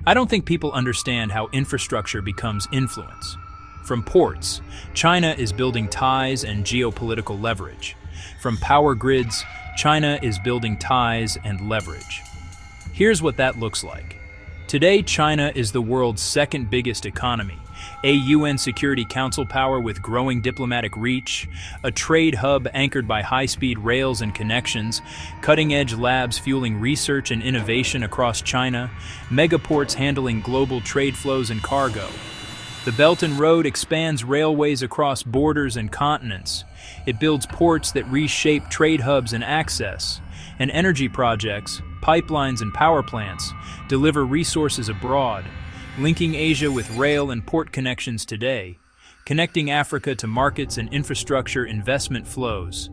I don't think people understand how infrastructure becomes influence. From ports, China is building ties and geopolitical leverage. From power grids, China is building ties and leverage. Here's what that looks like. Today, China is the world's second biggest economy, a UN Security Council power with growing diplomatic reach, a trade hub anchored by high-speed rails and connections, cutting-edge labs fueling research and innovation across China, megaports handling global trade flows and cargo. The Belt and Road expands railways across borders and continents. It builds ports that reshape trade hubs and access, and energy projects, pipelines and power plants deliver resources abroad, linking Asia with rail and port connections today, connecting Africa to markets and infrastructure investment flows,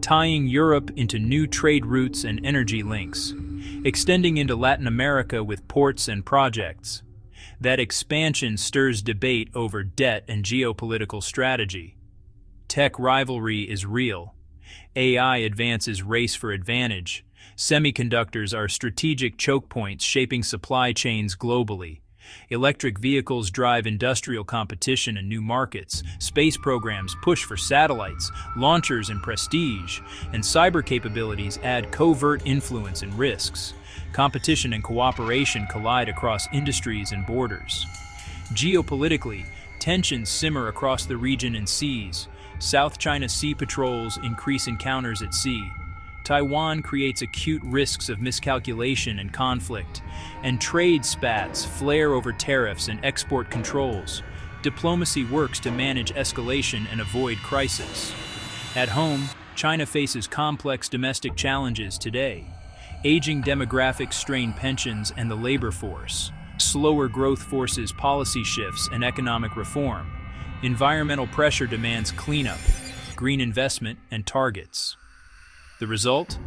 tying Europe into new trade routes and energy links, extending into Latin America with ports and projects. That expansion stirs debate over debt and geopolitical strategy. Tech rivalry is real. AI advances race for advantage. Semiconductors are strategic choke points shaping supply chains globally. Electric vehicles drive industrial competition and new markets. Space programs push for satellites, launchers, and prestige. And cyber capabilities add covert influence and risks. Competition and cooperation collide across industries and borders. Geopolitically, tensions simmer across the region and seas. South China Sea patrols increase encounters at sea. Taiwan creates acute risks of miscalculation and conflict, and trade spats flare over tariffs and export controls. Diplomacy works to manage escalation and avoid crisis. At home, China faces complex domestic challenges today. Aging demographics strain pensions and the labor force. Slower growth forces policy shifts and economic reform. Environmental pressure demands cleanup, green investment, and targets. The result?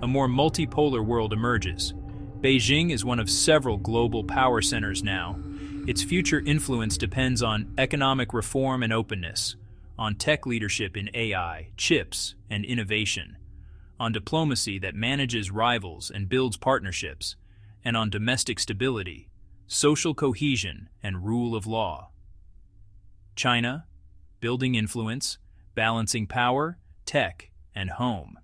A more multipolar world emerges. Beijing is one of several global power centers now. Its future influence depends on economic reform and openness, on tech leadership in AI, chips, and innovation, on diplomacy that manages rivals and builds partnerships, and on domestic stability, social cohesion, and rule of law. China, building influence, balancing power, tech, and home.